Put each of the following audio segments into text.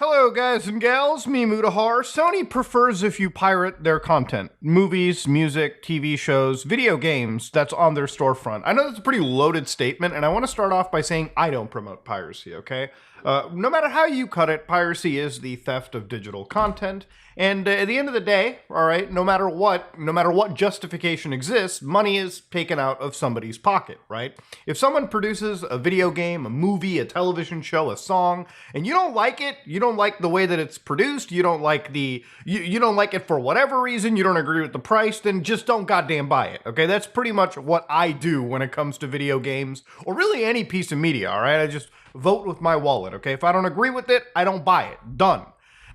Hello, guys and gals. Me, Mutahar. Sony prefers if you pirate their content. Movies, music, TV shows, video games that's on their storefront. I know that's a pretty loaded statement, and I want to start off by saying I don't promote piracy, okay? No matter how you cut it, piracy is the theft of digital content. And at the end of the day, all right, no matter what justification exists, money is taken out of somebody's pocket, right? If someone produces a video game, a movie, a television show, a song, and you don't like it, you don't like the way that it's produced, you don't like you don't like it for whatever reason, you don't agree with the price, then just don't goddamn buy it, okay? That's pretty much what I do when it comes to video games, or really any piece of media, all right? I just vote with my wallet, okay? If I don't agree with it, I don't buy it. Done.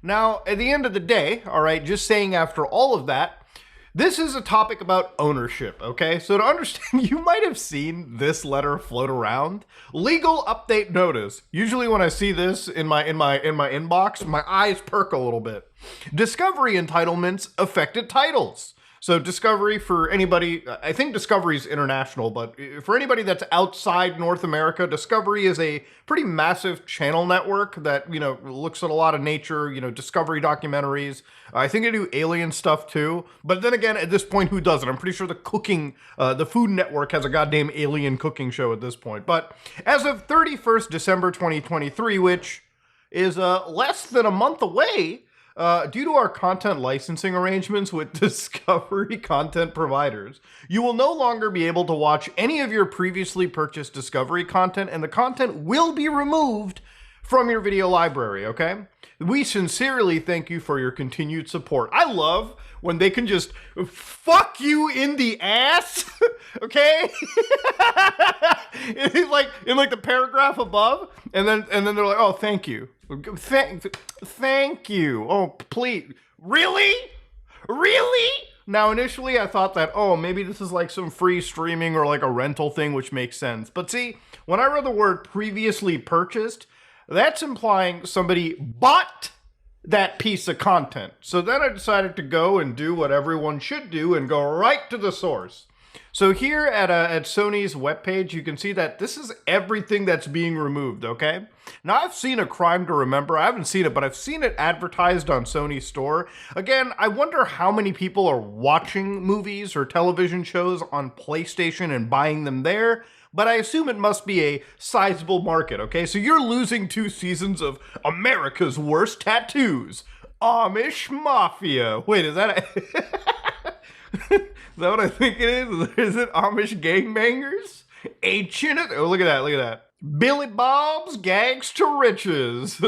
Now, at the end of the day, all right, just saying after all of that, this is a topic about ownership, okay? So to understand, you might have seen this letter float around. Legal update notice. Usually when I see this in my inbox, my eyes perk a little bit. Discovery entitlements affected titles. So Discovery, for anybody, I think Discovery's international, but for anybody that's outside North America, Discovery is a pretty massive channel network that, looks at a lot of nature, Discovery documentaries. I think they do alien stuff too. But then again, at this point, who doesn't? I'm pretty sure the Food Network has a goddamn alien cooking show at this point. But as of 31st December 2023, which is less than a month away, due to our content licensing arrangements with Discovery content providers, you will no longer be able to watch any of your previously purchased Discovery content, and the content will be removed from your video library, okay? We sincerely thank you for your continued support. I love when they can just fuck you in the ass, okay? in like the paragraph above, and then they're like, oh, thank you. Thank you. Oh, please. Really? Now, initially, I thought that, maybe this is like some free streaming or like a rental thing, which makes sense. But see, when I read the word previously purchased, that's implying somebody bought that piece of content. So then I decided to go and do what everyone should do and go right to the source. So here at Sony's webpage, you can see that this is everything that's being removed, okay? Now, I've seen A Crime to Remember. I haven't seen it, but I've seen it advertised on Sony's store. Again, I wonder how many people are watching movies or television shows on PlayStation and buying them there, but I assume it must be a sizable market, okay? So you're losing 2 seasons of America's Worst Tattoos, Amish Mafia. Wait, is that Is that what I think it is? Is it Amish Gangbangers? Ancient. Oh, look at that. Billy Bob's Gags to Riches.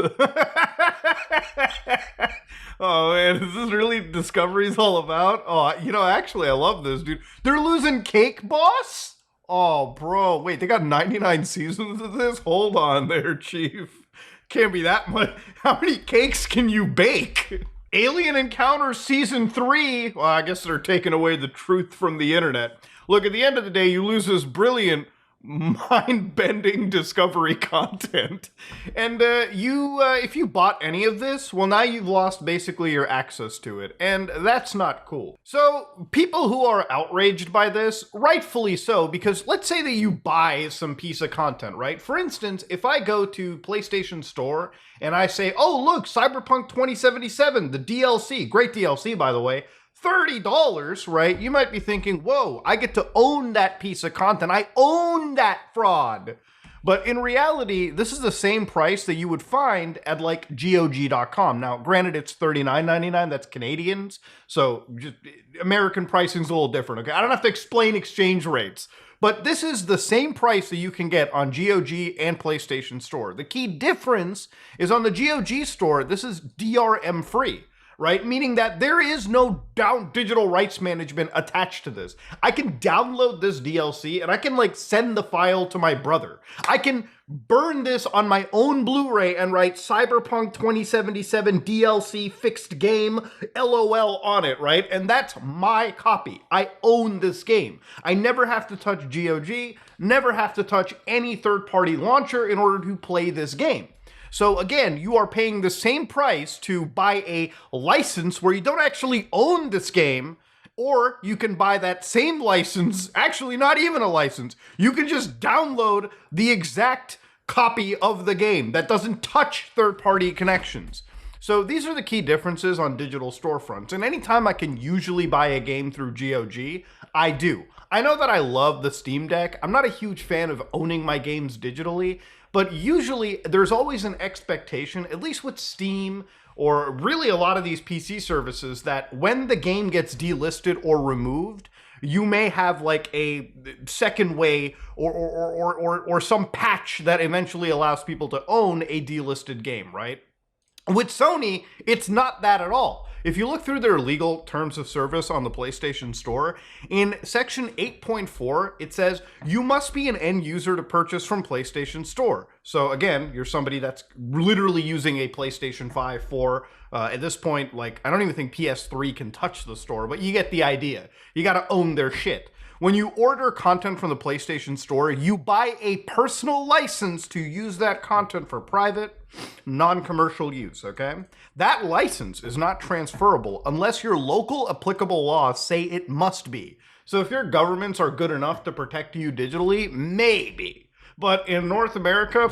Oh, man, is this really Discovery's all about? Oh, actually, I love this, dude. They're losing Cake Boss? Oh, bro. Wait, they got 99 seasons of this? Hold on there, Chief. Can't be that much. How many cakes can you bake? Alien Encounter Season 3. Well, I guess they're taking away the truth from the internet. Look, at the end of the day, you lose this brilliant, mind-bending Discovery content. And if you bought any of this, well, now you've lost basically your access to it. And that's not cool. So people who are outraged by this, rightfully so, because let's say that you buy some piece of content, right? For instance, if I go to PlayStation Store and I say, oh, look, Cyberpunk 2077, the DLC, great DLC, by the way, $30, right? You might be thinking, whoa, I get to own that piece of content. I own that fraud. But in reality, this is the same price that you would find at like GOG.com. Now, granted, it's $39.99. That's Canadians. So just, American pricing is a little different, okay? I don't have to explain exchange rates. But this is the same price that you can get on GOG and PlayStation Store. The key difference is on the GOG store, this is DRM free. Right? Meaning that there is no digital rights management attached to this. I can download this DLC and I can send the file to my brother. I can burn this on my own Blu-ray and write Cyberpunk 2077 DLC fixed game LOL on it, right? And that's my copy. I own this game. I never have to touch GOG, never have to touch any third-party launcher in order to play this game. So again, you are paying the same price to buy a license where you don't actually own this game, or you can buy that same license, actually not even a license. You can just download the exact copy of the game that doesn't touch third-party connections. So these are the key differences on digital storefronts. And anytime I can usually buy a game through GOG, I do. I know that I love the Steam Deck. I'm not a huge fan of owning my games digitally, but usually there's always an expectation, at least with Steam or really a lot of these PC services, that when the game gets delisted or removed, you may have like a second way or some patch that eventually allows people to own a delisted game, right? With Sony, it's not that at all. If you look through their legal terms of service on the PlayStation Store, in section 8.4, it says you must be an end user to purchase from PlayStation Store. So again, you're somebody that's literally using a PlayStation 5 for, at this point, like, I don't even think PS3 can touch the store, but you get the idea. You gotta own their shit. When you order content from the PlayStation Store, you buy a personal license to use that content for private, non-commercial use, okay? That license is not transferable unless your local applicable laws say it must be. So if your governments are good enough to protect you digitally, maybe. But in North America,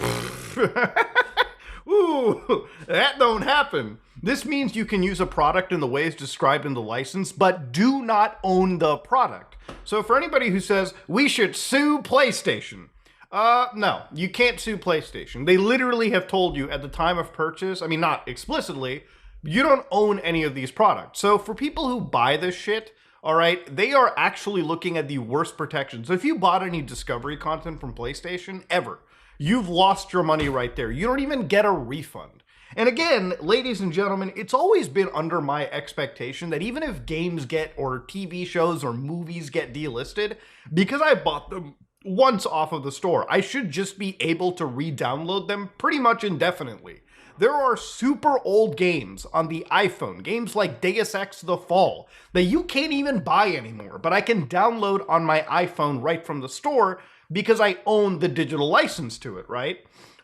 ooh, that don't happen. This means you can use a product in the ways described in the license, but do not own the product. So for anybody who says, we should sue PlayStation, no, you can't sue PlayStation. They literally have told you at the time of purchase, I mean, not explicitly, you don't own any of these products. So for people who buy this shit, all right, they are actually looking at the worst protection. So if you bought any Discovery content from PlayStation, ever, you've lost your money right there. You don't even get a refund. And again, ladies and gentlemen, it's always been under my expectation that even if games get, or TV shows or movies get delisted, because I bought them once off of the store, I should just be able to re-download them pretty much indefinitely. There are super old games on the iPhone, games like Deus Ex The Fall, that you can't even buy anymore, but I can download on my iPhone right from the store because I own the digital license to it, right?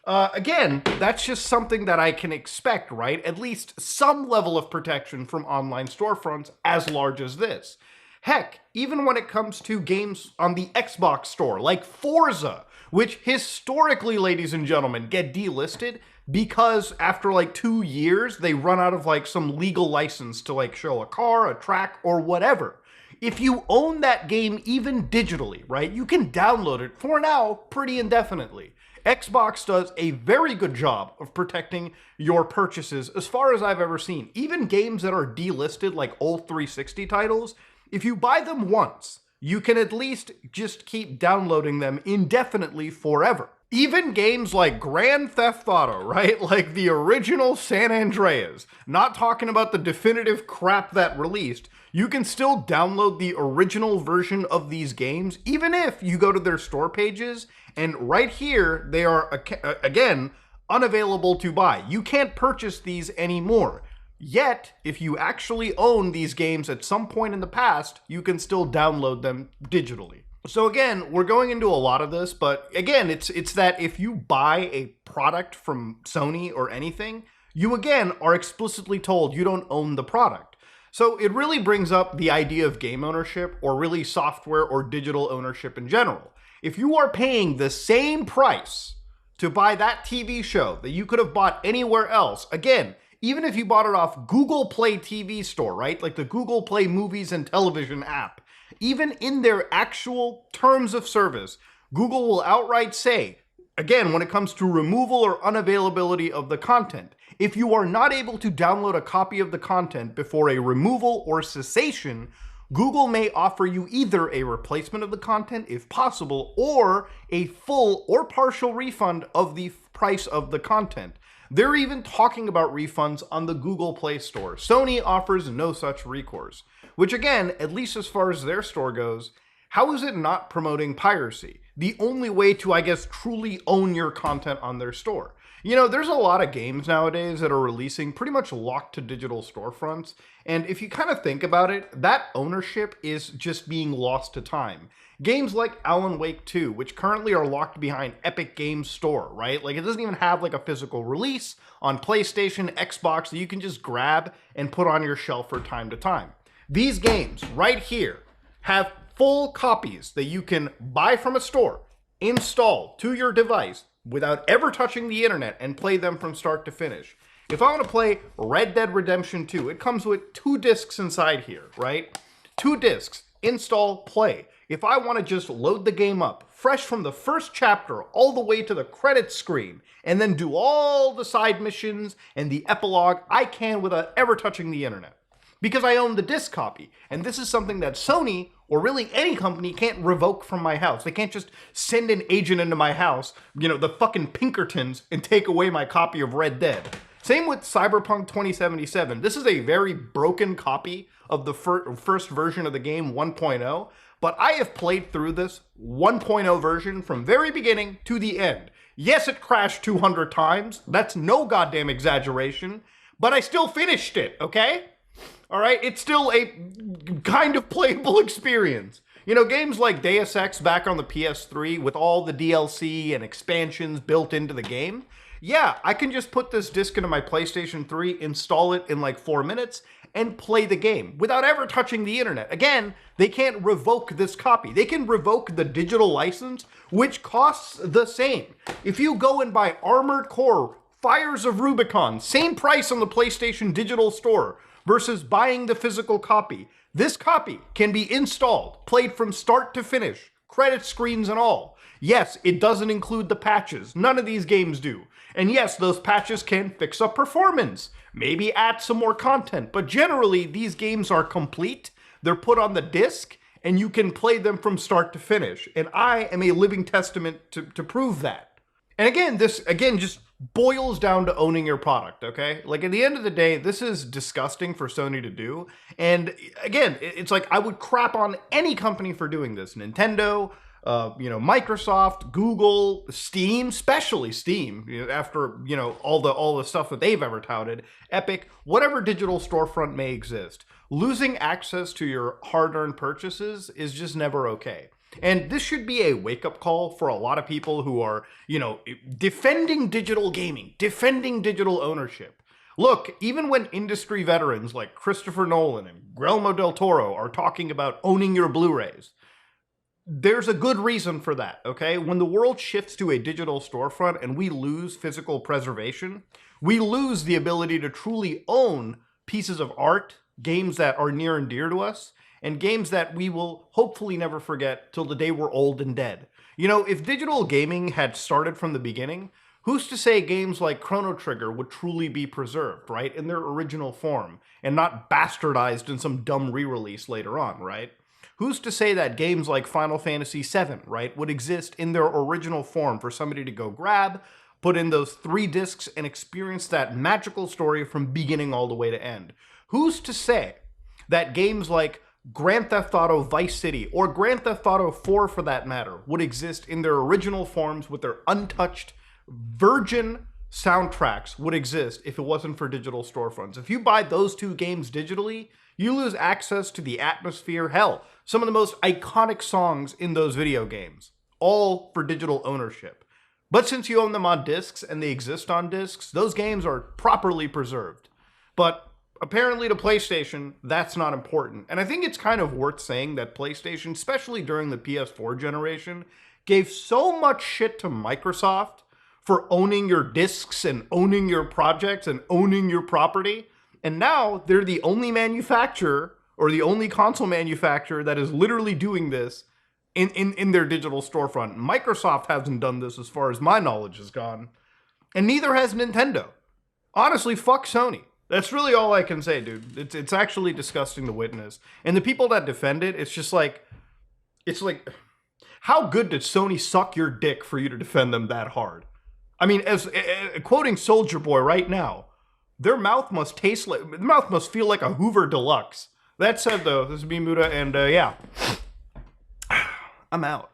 Again, that's just something that I can expect, right? At least some level of protection from online storefronts as large as this. Heck, even when it comes to games on the Xbox store, like Forza, which historically, ladies and gentlemen, get delisted because after like 2 years, they run out of like some legal license to like show a car, a track, or whatever. If you own that game even digitally, right, you can download it for now pretty indefinitely. Xbox does a very good job of protecting your purchases as far as I've ever seen. Even games that are delisted like old 360 titles, if you buy them once, you can at least just keep downloading them indefinitely forever. Even games like Grand Theft Auto, right? Like the original San Andreas, not talking about the definitive crap that released, you can still download the original version of these games, even if you go to their store pages, and right here, they are, again, unavailable to buy. You can't purchase these anymore. Yet, if you actually own these games at some point in the past, you can still download them digitally. So again, we're going into a lot of this, but again, it's that if you buy a product from Sony or anything, you again are explicitly told you don't own the product. So it really brings up the idea of game ownership, or really software or digital ownership in general. If you are paying the same price to buy that TV show that you could have bought anywhere else, again, even if you bought it off Google Play TV Store, right? Like the Google Play Movies and Television app, even in their actual terms of service, Google will outright say, again, when it comes to removal or unavailability of the content, if you are not able to download a copy of the content before a removal or cessation, Google may offer you either a replacement of the content if possible, or a full or partial refund of the price of the content. They're even talking about refunds on the Google Play Store. Sony offers no such recourse, which again, at least as far as their store goes, how is it not promoting piracy? The only way to, I guess, truly own your content on their store. You know, there's a lot of games nowadays that are releasing pretty much locked to digital storefronts. And if you kind of think about it, that ownership is just being lost to time. Games like Alan Wake 2, which currently are locked behind Epic Games Store, right? Like it doesn't even have like a physical release on PlayStation, Xbox that you can just grab and put on your shelf from time to time. These games right here have full copies that you can buy from a store, install to your device, without ever touching the internet and play them from start to finish. If I want to play Red Dead Redemption 2, it comes with 2 discs inside here, right? 2 discs, install, play. If I want to just load the game up, fresh from the first chapter all the way to the credits screen, and then do all the side missions and the epilogue, I can without ever touching the internet. Because I own the disc copy, and this is something that Sony, or really any company, can't revoke from my house. They can't just send an agent into my house, the fucking Pinkertons, and take away my copy of Red Dead. Same with Cyberpunk 2077. This is a very broken copy of the first version of the game, 1.0, but I have played through this 1.0 version from very beginning to the end. Yes, it crashed 200 times. That's no goddamn exaggeration, but I still finished it, okay? All right, it's still a kind of playable experience. Games like Deus Ex back on the PS3 with all the DLC and expansions built into the game, yeah, I can just put this disc into my PlayStation 3, install it in like 4 minutes, and play the game without ever touching the internet. Again, they can't revoke this copy. They can revoke the digital license, which costs the same. If you go and buy Armored Core, Fires of Rubicon, same price on the PlayStation Digital Store, versus buying the physical copy. This copy can be installed, played from start to finish, credit screens and all. Yes, it doesn't include the patches. None of these games do. And yes, those patches can fix up performance, maybe add some more content, but generally these games are complete. They're put on the disc, and you can play them from start to finish. And I am a living testament to prove that. And again, this just boils down to owning your product, okay? Like, at the end of the day, this is disgusting for Sony to do. And again, it's like I would crap on any company for doing this. Nintendo, Microsoft, Google, Steam, especially Steam, after, all the stuff that they've ever touted, Epic, whatever digital storefront may exist. Losing access to your hard-earned purchases is just never okay. And this should be a wake-up call for a lot of people who are, defending digital gaming, defending digital ownership. Look, even when industry veterans like Christopher Nolan and Guillermo del Toro are talking about owning your Blu-rays, there's a good reason for that, okay? When the world shifts to a digital storefront and we lose physical preservation, we lose the ability to truly own pieces of art, games that are near and dear to us, and games that we will hopefully never forget till the day we're old and dead. If digital gaming had started from the beginning, who's to say games like Chrono Trigger would truly be preserved, right? In their original form, and not bastardized in some dumb re-release later on, right? Who's to say that games like Final Fantasy VII, right, would exist in their original form for somebody to go grab, put in those 3 discs, and experience that magical story from beginning all the way to end? Who's to say that games like Grand Theft Auto Vice City, or Grand Theft Auto 4 for that matter, would exist in their original forms with their untouched, virgin soundtracks would exist if it wasn't for digital storefronts? If you buy those 2 games digitally, you lose access to the atmosphere, hell, some of the most iconic songs in those video games, all for digital ownership. But since you own them on discs and they exist on discs, those games are properly preserved. But apparently to PlayStation, that's not important. And I think it's kind of worth saying that PlayStation, especially during the PS4 generation, gave so much shit to Microsoft for owning your discs and owning your projects and owning your property. And now they're the only manufacturer, or the only console manufacturer, that is literally doing this in their digital storefront. Microsoft hasn't done this as far as my knowledge has gone. And neither has Nintendo. Honestly, fuck Sony. That's really all I can say, dude. It's actually disgusting to witness. And the people that defend it, it's like, how good did Sony suck your dick for you to defend them that hard? I mean, as quoting Soldier Boy right now, their mouth must feel like a Hoover Deluxe. That said, though, this is me, Muda, and yeah, I'm out.